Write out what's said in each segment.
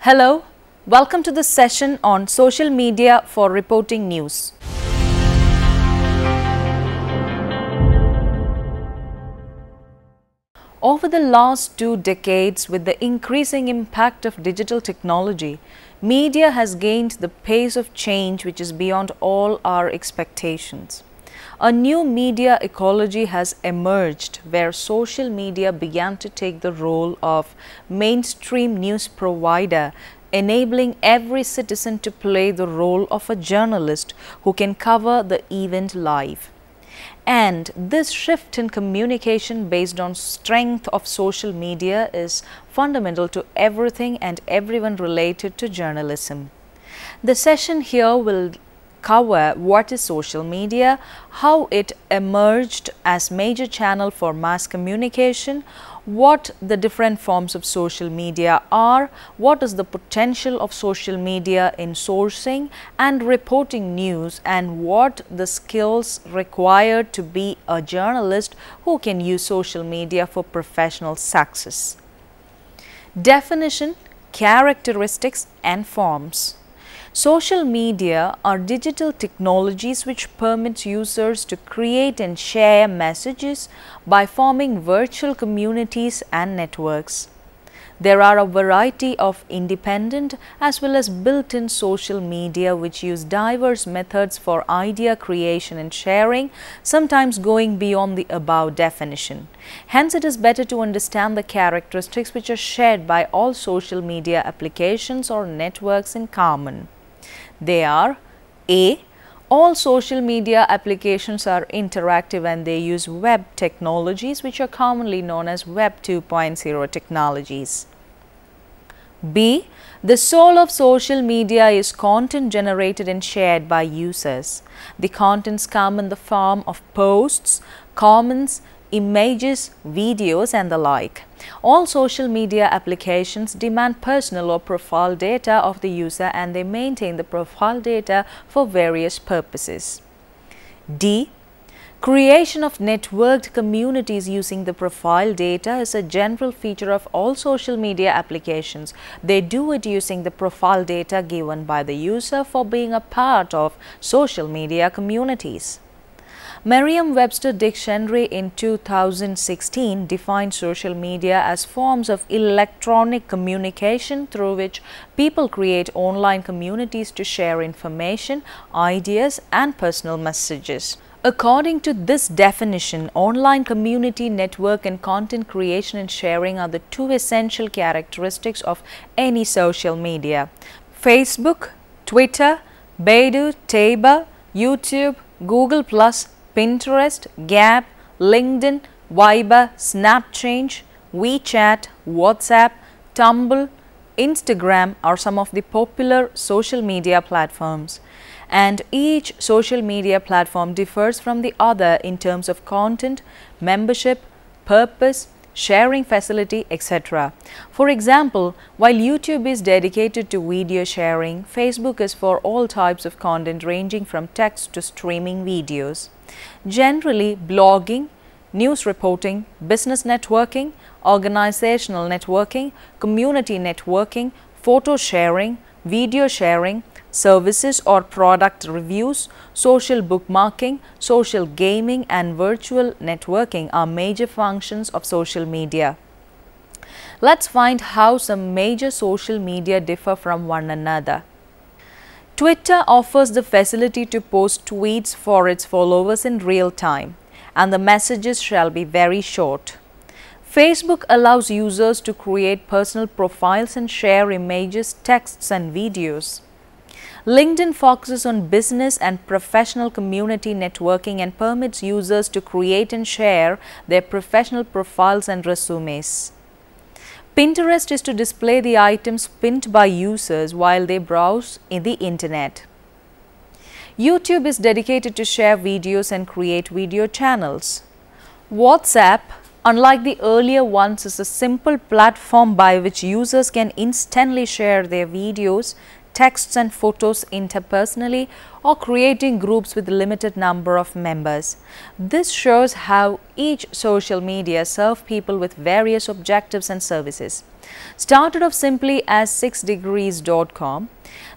Hello, welcome to the session on social media for reporting news. Over the last 2 decades, with the increasing impact of digital technology, media has gained the pace of change which is beyond all our expectations. A new media ecology has emerged where social media began to take the role of mainstream news provider, enabling every citizen to play the role of a journalist who can cover the event live. And this shift in communication based on strength of social media is fundamental to everything and everyone related to journalism. The session here will cover what is social media, how it emerged as major channel for mass communication, what the different forms of social media are, what is the potential of social media in sourcing and reporting news, and what the skills required to be a journalist who can use social media for professional success. Definition, characteristics and forms. Social media are digital technologies which permit users to create and share messages by forming virtual communities and networks. There are a variety of independent as well as built-in social media which use diverse methods for idea creation and sharing, sometimes going beyond the above definition. Hence, it is better to understand the characteristics which are shared by all social media applications or networks in common. They are A. All social media applications are interactive and they use web technologies which are commonly known as Web 2.0 technologies. B. The soul of social media is content generated and shared by users. The contents come in the form of posts, comments, images, videos and the like. All social media applications demand personal or profile data of the user and they maintain the profile data for various purposes. D. Creation of networked communities using the profile data is a general feature of all social media applications. They do it using the profile data given by the user for being a part of social media communities. Merriam-Webster Dictionary in 2016 defined social media as forms of electronic communication through which people create online communities to share information, ideas and personal messages. According to this definition, online community, network and content creation and sharing are the two essential characteristics of any social media. Facebook, Twitter, Baidu, Taba, YouTube, Google+, Pinterest, Gap, LinkedIn, Viber, Snapchat, WeChat, WhatsApp, Tumblr, Instagram are some of the popular social media platforms. And each social media platform differs from the other in terms of content, membership, purpose, sharing facility, etc. For example, while YouTube is dedicated to video sharing, Facebook is for all types of content ranging from text to streaming videos. Generally, blogging, news reporting, business networking, organizational networking, community networking, photo sharing, video sharing, services or product reviews, social bookmarking, social gaming and virtual networking are major functions of social media. Let's find how some major social media differ from one another. Twitter offers the facility to post tweets for its followers in real time, and the messages shall be very short. Facebook allows users to create personal profiles and share images, texts and videos. LinkedIn focuses on business and professional community networking and permits users to create and share their professional profiles and resumes. Pinterest is to display the items pinned by users while they browse in the internet. YouTube is dedicated to share videos and create video channels. WhatsApp, unlike the earlier ones, is a simple platform by which users can instantly share their videos, texts and photos interpersonally, or creating groups with a limited number of members. This shows how each social media serves people with various objectives and services. Started off simply as 6degrees.com,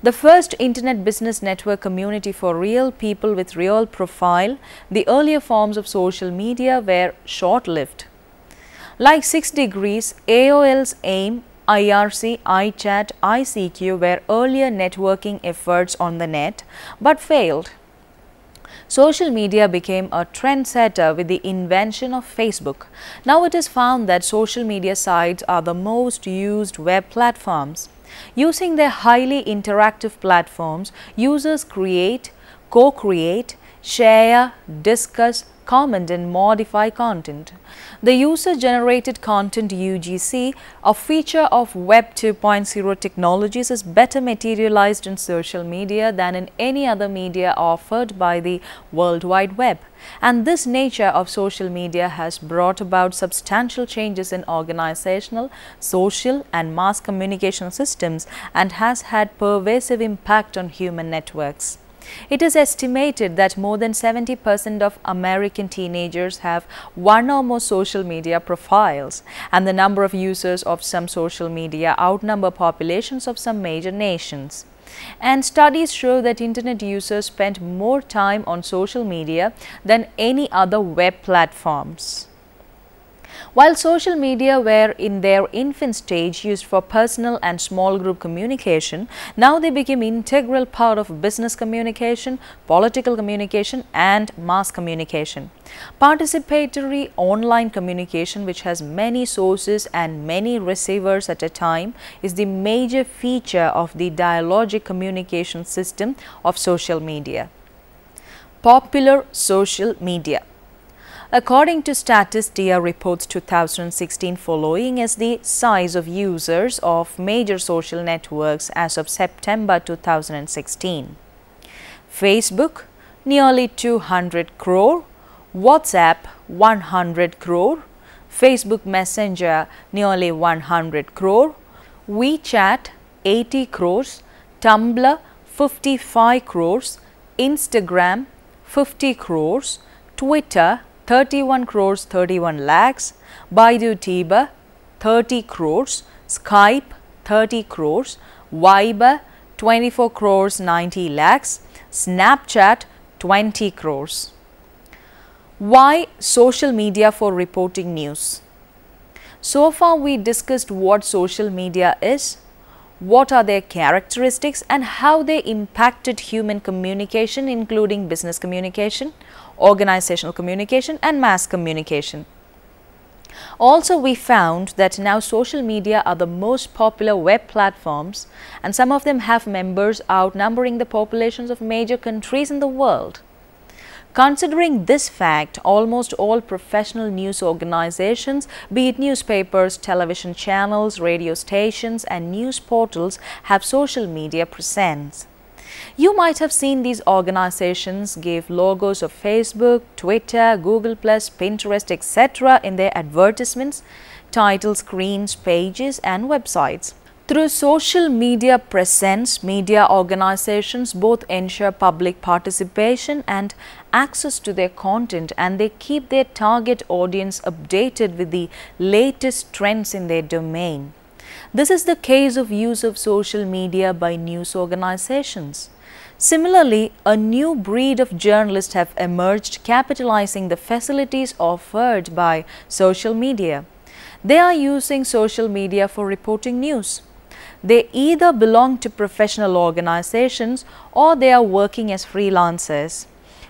the first internet business network community for real people with real profile, the earlier forms of social media were short-lived. Like 6 Degrees, AOL's AIM, IRC, iChat, ICQ were earlier networking efforts on the net but failed. Social media became a trendsetter with the invention of Facebook. Now it is found that social media sites are the most used web platforms. Using their highly interactive platforms, users create, co-create, share, discuss, comment and modify content. The user-generated content UGC, a feature of Web 2.0 technologies, is better materialized in social media than in any other media offered by the World Wide Web. And this nature of social media has brought about substantial changes in organizational, social and mass communication systems and has had pervasive impact on human networks. It is estimated that more than 70% of American teenagers have one or more social media profiles, and the number of users of some social media outnumber populations of some major nations. And studies show that internet users spend more time on social media than any other web platforms. While social media were in their infant stage used for personal and small group communication, now they became an integral part of business communication, political communication and mass communication. Participatory online communication, which has many sources and many receivers at a time, is the major feature of the dialogic communication system of social media. Popular social media. According to Statista Reports 2016, following is the size of users of major social networks as of September 2016. Facebook, nearly 200 crore, WhatsApp, 100 crore, Facebook Messenger, nearly 100 crore, WeChat, 80 crores, Tumblr, 55 crores, Instagram, 50 crores, Twitter, 31 crores 31 lakhs, Baidu Tiber 30 crores, Skype 30 crores, Viber 24 crores 90 lakhs, Snapchat 20 crores. Why social media for reporting news? So far we discussed what social media is, what are their characteristics and how they impacted human communication, including business communication, organizational communication and mass communication. Also, we found that now social media are the most popular web platforms and some of them have members outnumbering the populations of major countries in the world. Considering this fact, almost all professional news organizations, be it newspapers, television channels, radio stations and news portals, have social media presence. You might have seen these organizations give logos of Facebook, Twitter, Google+, Pinterest, etc. in their advertisements, title screens, pages and websites. Through social media presence, media organizations both ensure public participation and access to their content, and they keep their target audience updated with the latest trends in their domain. This is the case of use of social media by news organizations. Similarly, a new breed of journalists have emerged, capitalizing the facilities offered by social media. They are using social media for reporting news. They either belong to professional organizations or they are working as freelancers.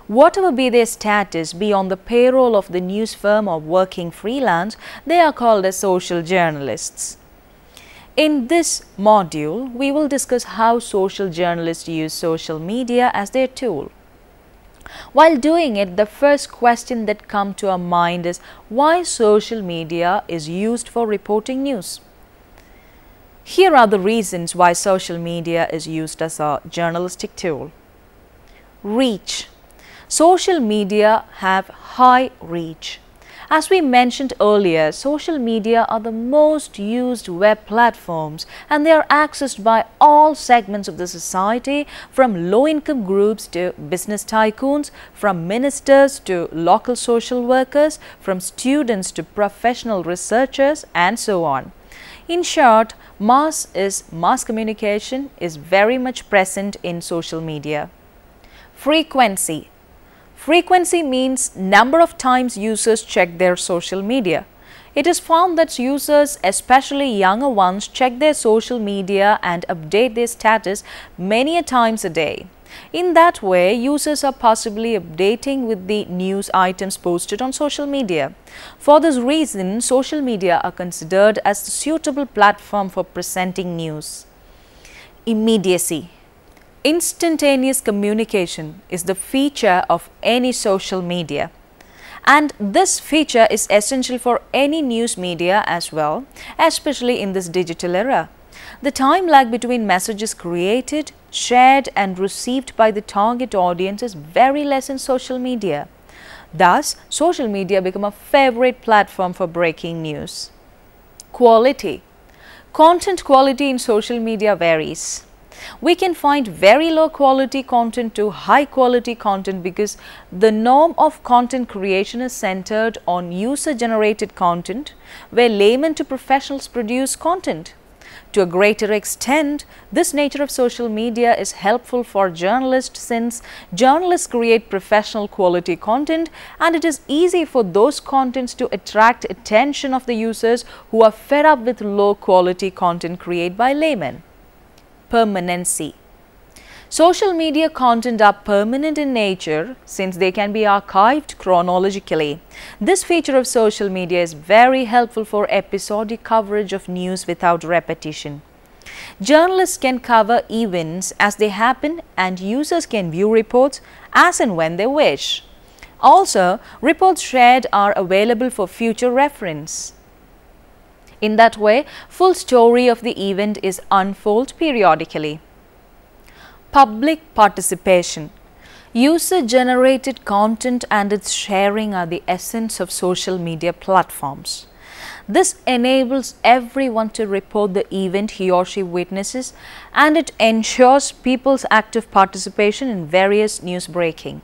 Whatever be their status, be on the payroll of the news firm or working freelance, they are called as social journalists. In this module, we will discuss how social journalists use social media as their tool. While doing it, the first question that comes to our mind is why social media is used for reporting news. Here are the reasons why social media is used as a journalistic tool. Reach. Social media have high reach. As we mentioned earlier, social media are the most used web platforms and they are accessed by all segments of the society, from low-income groups to business tycoons, from ministers to local social workers, from students to professional researchers, and so on. In short, mass communication is very much present in social media. Frequency. Frequency means number of times users check their social media. It is found that users, especially younger ones, check their social media and update their status many a times a day. In that way, users are possibly updating with the news items posted on social media. For this reason, social media are considered as the suitable platform for presenting news. Immediacy. Instantaneous communication is the feature of any social media. And this feature is essential for any news media as well, especially in this digital era. The time lag between messages created, shared and received by the target audience is very less in social media. Thus, social media become a favorite platform for breaking news. Quality. Content quality in social media varies. We can find very low quality content to high quality content because the norm of content creation is centered on user generated content, where laymen to professionals produce content. To a greater extent, this nature of social media is helpful for journalists since journalists create professional quality content and it is easy for those contents to attract attention of the users who are fed up with low quality content created by laymen. Permanency. Social media content are permanent in nature since they can be archived chronologically. This feature of social media is very helpful for episodic coverage of news without repetition. Journalists can cover events as they happen and users can view reports as and when they wish. Also, reports shared are available for future reference. In that way, full story of the event is unfolded periodically. Public participation. User-generated content and its sharing are the essence of social media platforms. This enables everyone to report the event he or she witnesses and it ensures people's active participation in various news breaking.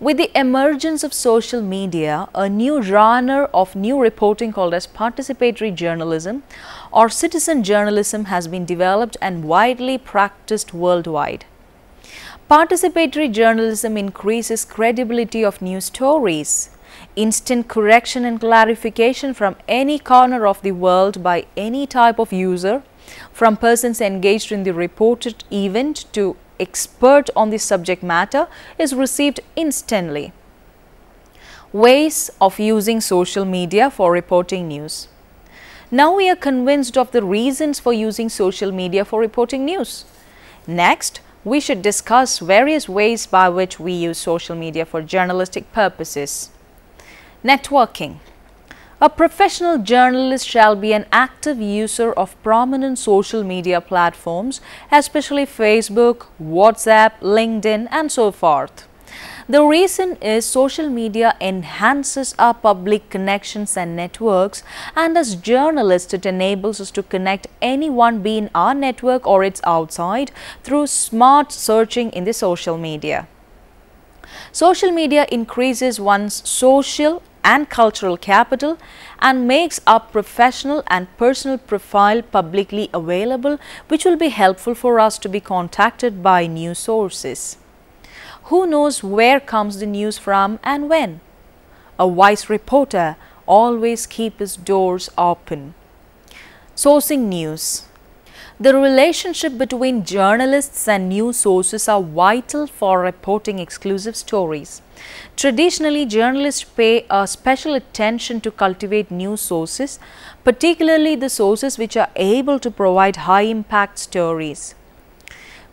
With the emergence of social media, a new genre of new reporting called as participatory journalism or citizen journalism has been developed and widely practiced worldwide. Participatory journalism increases credibility of news stories. Instant correction and clarification from any corner of the world by any type of user, from persons engaged in the reported event to expert on the subject matter, is received instantly. Ways of using social media for reporting news. Now we are convinced of the reasons for using social media for reporting news. Next, we should discuss various ways by which we use social media for journalistic purposes. Networking. A professional journalist shall be an active user of prominent social media platforms, especially Facebook, WhatsApp, LinkedIn, and so forth. The reason is social media enhances our public connections and networks, and as journalists it enables us to connect anyone be in our network or its outside through smart searching in the social media. Social media increases one's social and cultural capital and makes our professional and personal profile publicly available, which will be helpful for us to be contacted by news sources. Who knows where comes the news from and when? A wise reporter always keeps his doors open. Sourcing news. The relationship between journalists and news sources are vital for reporting exclusive stories. Traditionally, journalists pay a special attention to cultivate news sources, particularly the sources which are able to provide high-impact stories.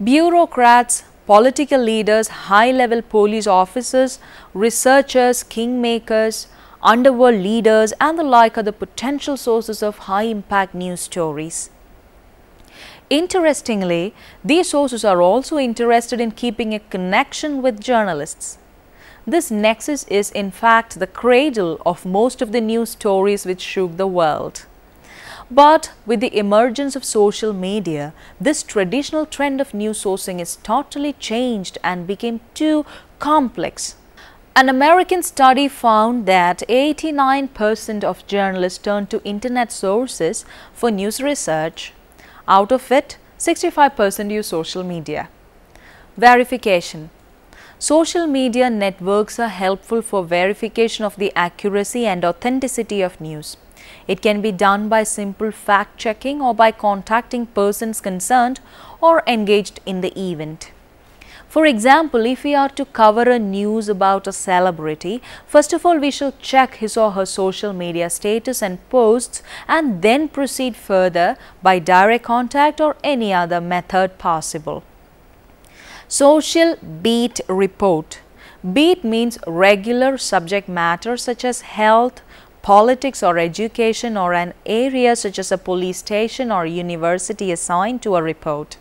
Bureaucrats, political leaders, high-level police officers, researchers, kingmakers, underworld leaders, and the like are the potential sources of high-impact news stories. Interestingly, these sources are also interested in keeping a connection with journalists. This nexus is in fact the cradle of most of the news stories which shook the world. But with the emergence of social media, this traditional trend of news sourcing is totally changed and became too complex. An American study found that 89% of journalists turn to internet sources for news research. Out of it, 65% use social media. Verification. Social media networks are helpful for verification of the accuracy and authenticity of news. It can be done by simple fact-checking or by contacting persons concerned or engaged in the event. For example, if we are to cover a news about a celebrity, first of all we shall check his or her social media status and posts and then proceed further by direct contact or any other method possible. Social beat report. Beat means regular subject matter such as health, politics or education, or an area such as a police station or university assigned to a report.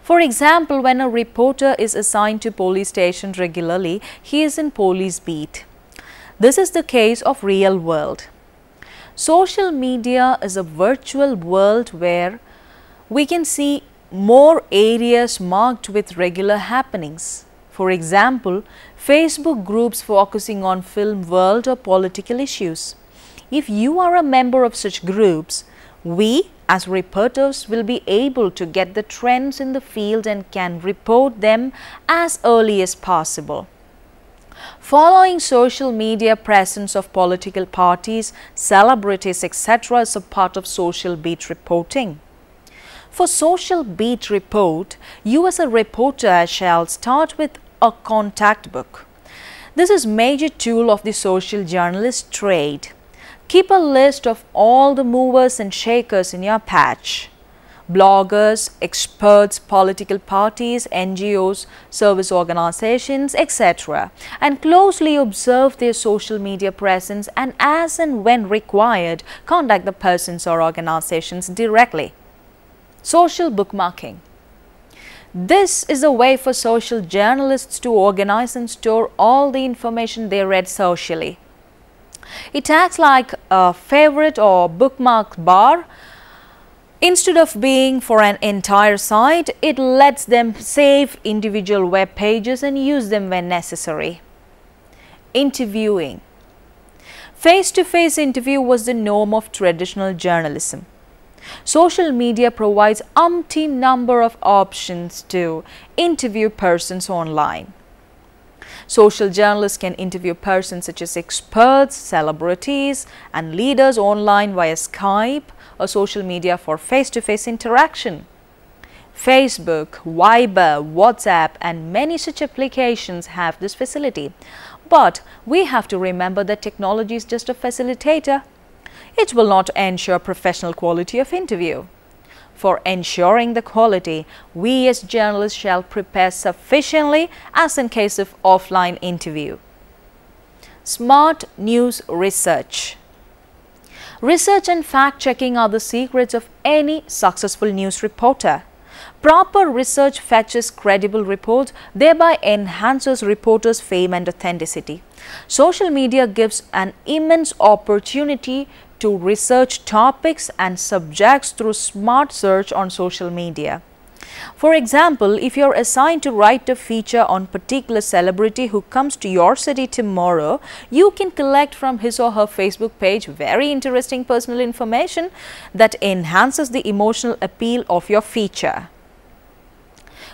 For example, when a reporter is assigned to police station regularly, he is in police beat. This is the case of real world. Social media is a virtual world where we can see more areas marked with regular happenings. For example, Facebook groups focusing on film world or political issues. If you are a member of such groups, we as reporters will be able to get the trends in the field and can report them as early as possible. Following social media presence of political parties, celebrities, etc. is a part of social beat reporting. For social beat report, you as a reporter shall start with a contact book. This is major tool of the social journalist trade. Keep a list of all the movers and shakers in your patch. Bloggers, experts, political parties, NGOs, service organizations, etc. and closely observe their social media presence and as and when required, contact the persons or organizations directly. Social bookmarking. This is a way for social journalists to organize and store all the information they read socially. It acts like a favorite or bookmark bar. Instead of being for an entire site, it lets them save individual web pages and use them when necessary. Interviewing. Face-to-face interview was the norm of traditional journalism. Social media provides umpteen number of options to interview persons online. Social journalists can interview persons such as experts, celebrities, and leaders online via Skype or social media for face-to-face interaction. Facebook, Viber, WhatsApp, and many such applications have this facility. But we have to remember that technology is just a facilitator. It will not ensure professional quality of interview. For ensuring the quality, we as journalists shall prepare sufficiently as in case of offline interview. Smart news research. Research and fact-checking are the secrets of any successful news reporter. Proper research fetches credible reports, thereby enhances reporters' fame and authenticity. Social media gives an immense opportunity to research topics and subjects through smart search on social media. For example, if you are assigned to write a feature on particular celebrity who comes to your city tomorrow, you can collect from his or her Facebook page very interesting personal information that enhances the emotional appeal of your feature.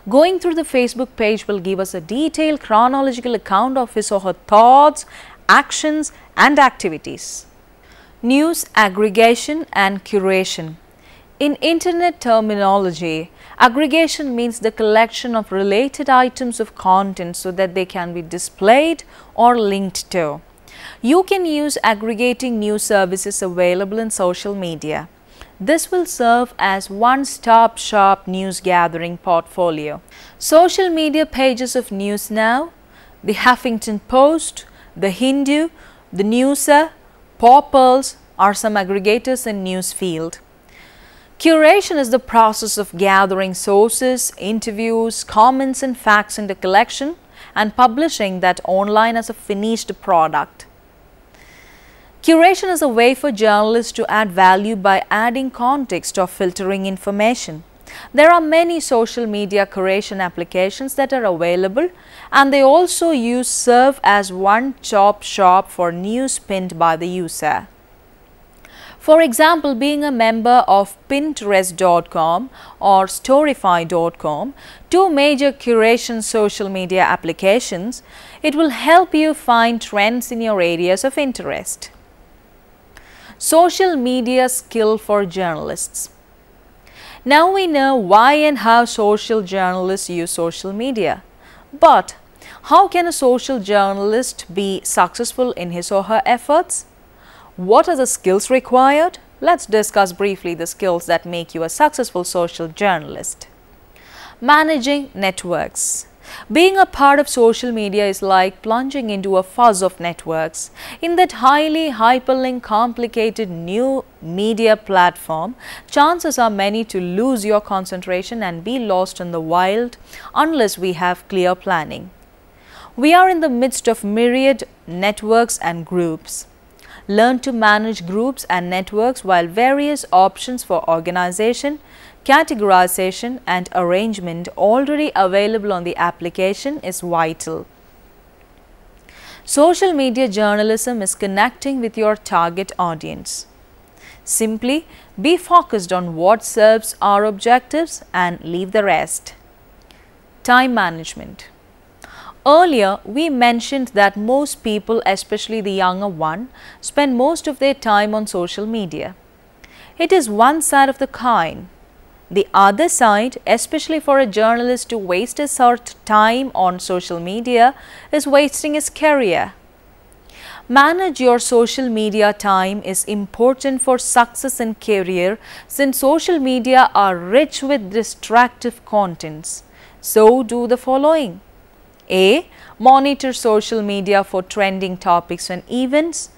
Going through the Facebook page will give us a detailed chronological account of his or her thoughts, actions, and activities. News aggregation and curation. In internet terminology, aggregation means the collection of related items of content so that they can be displayed or linked to. You can use aggregating news services available in social media. This will serve as one-stop shop news gathering portfolio. Social media pages of News Now, the Huffington Post, the Hindu, the Newser, Pop-Pulse are some aggregators in news field. Curation is the process of gathering sources, interviews, comments and facts into collection and publishing that online as a finished product. Curation is a way for journalists to add value by adding context or filtering information. There are many social media curation applications that are available, and they also serve as one-stop shop for news pinned by the user. For example, being a member of Pinterest.com or Storyfy.com, two major curation social media applications, it will help you find trends in your areas of interest. Social media skill for journalists. Now we know why and how social journalists use social media. But how can a social journalist be successful in his or her efforts? What are the skills required? Let's discuss briefly the skills that make you a successful social journalist. Managing networks. Being a part of social media is like plunging into a fuzz of networks. In that highly hyperlinked, complicated new media platform, chances are many to lose your concentration and be lost in the wild unless we have clear planning. We are in the midst of myriad networks and groups. Learn to manage groups and networks while various options for organization, categorization and arrangement already available on the application is vital. Social media journalism is connecting with your target audience. Simply be focused on what serves our objectives and leave the rest. Time management. Earlier, we mentioned that most people, especially the younger one, spend most of their time on social media. It is one side of the coin. The other side, especially for a journalist to waste his time on social media, is wasting his career. Manage your social media time is important for success in career since social media are rich with distractive contents. So do the following. A. Monitor social media for trending topics and events.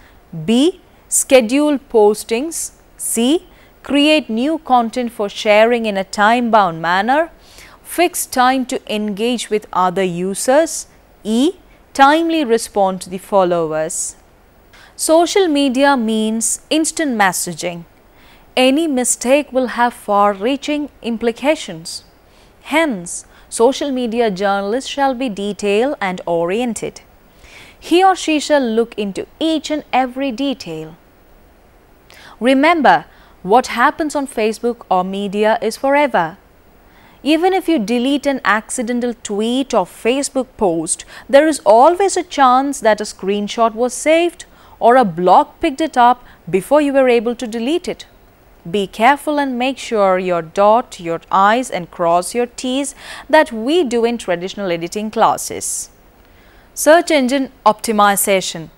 B. Schedule postings. C. Create new content for sharing in a time-bound manner. Fix time to engage with other users. E. Timely respond to the followers. Social media means instant messaging. Any mistake will have far-reaching implications. Hence, social media journalists shall be detail and oriented. He or she shall look into each and every detail. Remember, what happens on Facebook or media is forever. Even if you delete an accidental tweet or Facebook post, there is always a chance that a screenshot was saved or a blog picked it up before you were able to delete it. Be careful and make sure you dot your I's and cross your T's that we do in traditional editing classes. Search engine optimization,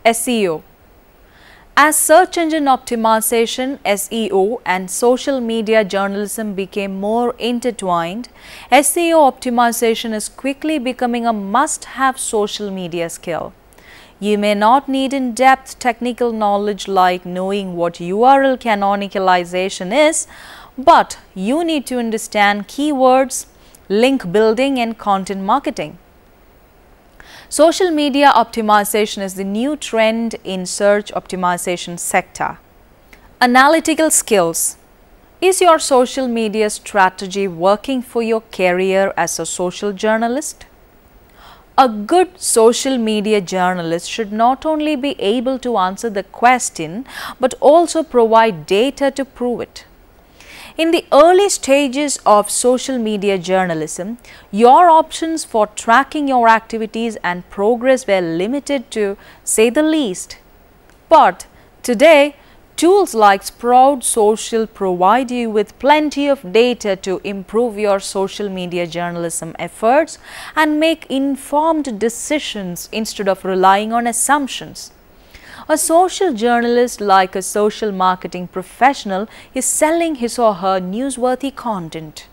SEO. As search engine optimization, SEO, and social media journalism became more intertwined, SEO optimization is quickly becoming a must-have social media skill. You may not need in-depth technical knowledge like knowing what URL canonicalization is, but you need to understand keywords, link building, and content marketing. Social media optimization is the new trend in search optimization sector. Analytical skills. Is your social media strategy working for your career as a social journalist? A good social media journalist should not only be able to answer the question, but also provide data to prove it. In the early stages of social media journalism, your options for tracking your activities and progress were limited to say the least. But today, tools like Sprout Social provide you with plenty of data to improve your social media journalism efforts and make informed decisions instead of relying on assumptions. A social journalist, like a social marketing professional, is selling his or her newsworthy content.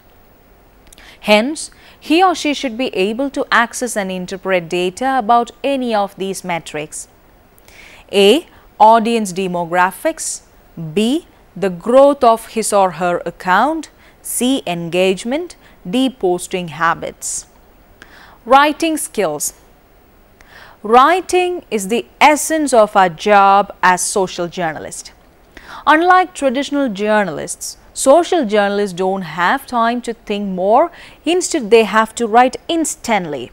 Hence, he or she should be able to access and interpret data about any of these metrics. A. Audience demographics. B. The growth of his or her account. C. Engagement. D. Posting habits. Writing skills. Writing is the essence of our job as social journalists. Unlike traditional journalists, social journalists don't have time to think more. Instead, they have to write instantly.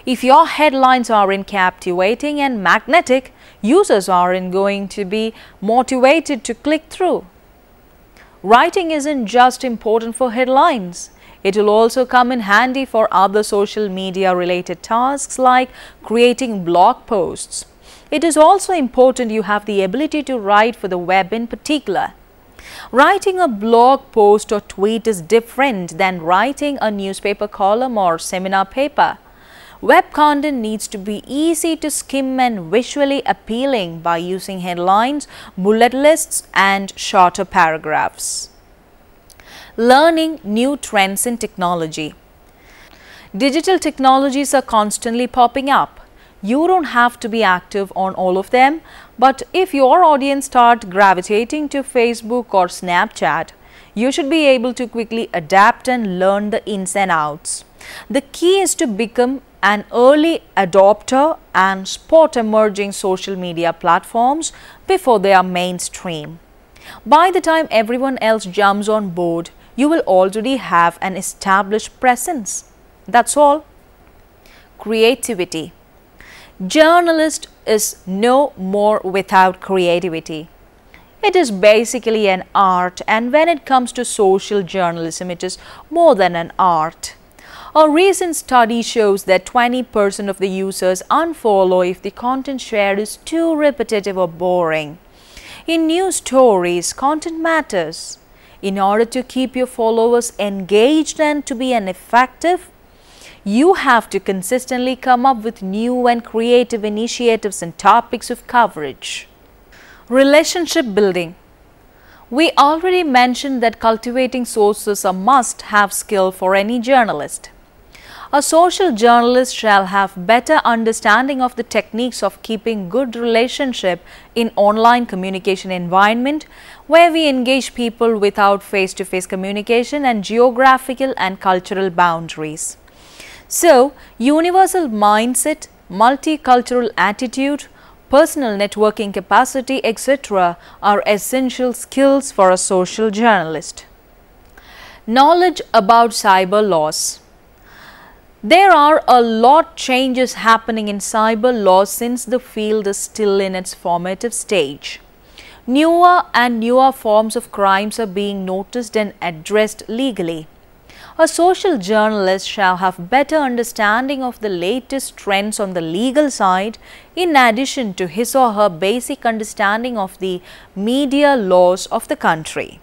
If your headlines aren't captivating and magnetic, users aren't going to be motivated to click through. Writing isn't just important for headlines. It will also come in handy for other social media related tasks like creating blog posts. It is also important you have the ability to write for the web in particular. Writing a blog post or tweet is different than writing a newspaper column or seminar paper. Web content needs to be easy to skim and visually appealing by using headlines, bullet lists, and shorter paragraphs. Learning new trends in technology. Digital technologies are constantly popping up. You don't have to be active on all of them, but if your audience starts gravitating to Facebook or Snapchat, you should be able to quickly adapt and learn the ins and outs. The key is to become an early adopter and spot emerging social media platforms before they are mainstream. By the time everyone else jumps on board, you will already have an established presence. That's all. Creativity. Journalist is no more without creativity. It is basically an art, and when it comes to social journalism, it is more than an art. A recent study shows that 20% of the users unfollow if the content shared is too repetitive or boring. In news stories, content matters. In order to keep your followers engaged and to be effective, you have to consistently come up with new and creative initiatives and topics of coverage. Relationship building. We already mentioned that cultivating sources is a must-have skill for any journalist. A social journalist shall have better understanding of the techniques of keeping good relationship in online communication environment where we engage people without face-to-face communication and geographical and cultural boundaries. So, universal mindset, multicultural attitude, personal networking capacity, etc. are essential skills for a social journalist. Knowledge about cyber laws. There are a lot changes happening in cyber law since the field is still in its formative stage. Newer and newer forms of crimes are being noticed and addressed legally. A social journalist shall have better understanding of the latest trends on the legal side in addition to his or her basic understanding of the media laws of the country.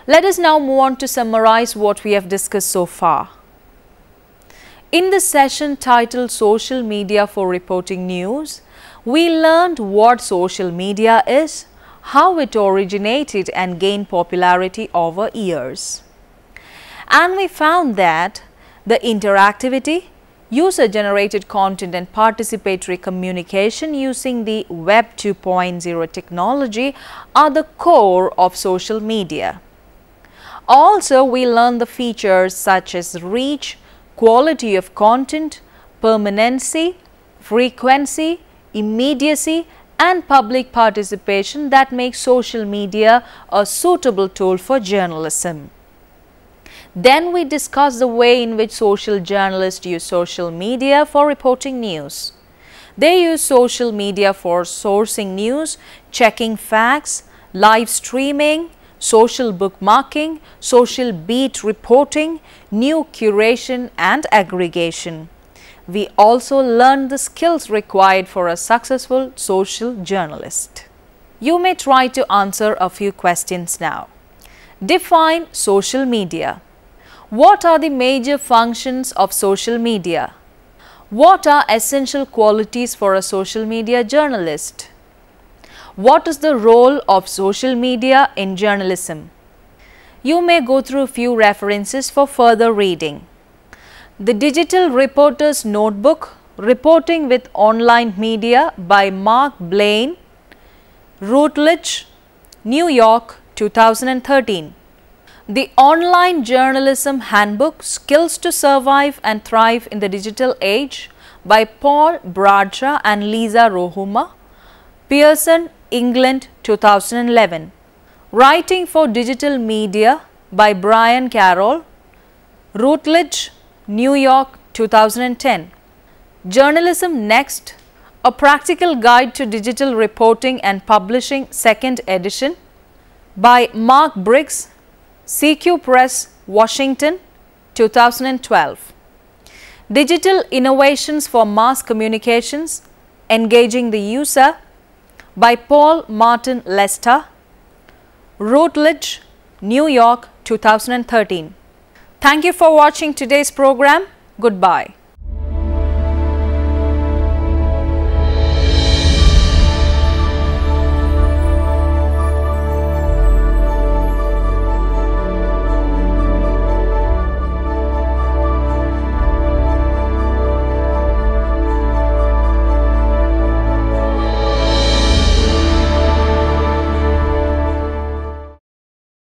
Let us now move on to summarize what we have discussed so far. In the session titled Social Media for Reporting News, we learned what social media is, how it originated and gained popularity over years. And we found that the interactivity, user-generated content and participatory communication using the Web 2.0 technology are the core of social media. Also, we learned the features such as reach, quality of content, permanency, frequency, immediacy, and public participation that make social media a suitable tool for journalism. Then we discussed the way in which social journalists use social media for reporting news. They use social media for sourcing news, checking facts, live streaming, social bookmarking, social beat reporting, new curation and aggregation. We also learned the skills required for a successful social journalist. You may try to answer a few questions now. Define social media. What are the major functions of social media? What are essential qualities for a social media journalist? What is the role of social media in journalism? You may go through a few references for further reading. The Digital Reporter's Notebook, Reporting with Online Media by Mark Blaine, Routledge, New York, 2013. The Online Journalism Handbook, Skills to Survive and Thrive in the Digital Age by Paul Bradshaw and Lisa Rohuma, Pearson, England, 2011. Writing for Digital Media by Brian Carroll, Routledge, New York, 2010. Journalism Next, A Practical Guide to Digital Reporting and Publishing, 2nd edition by Mark Briggs, CQ Press, Washington, 2012. Digital Innovations for Mass Communications, Engaging the User by Paul Martin Lester, Routledge, New York, 2013. Thank you for watching today's program. Goodbye.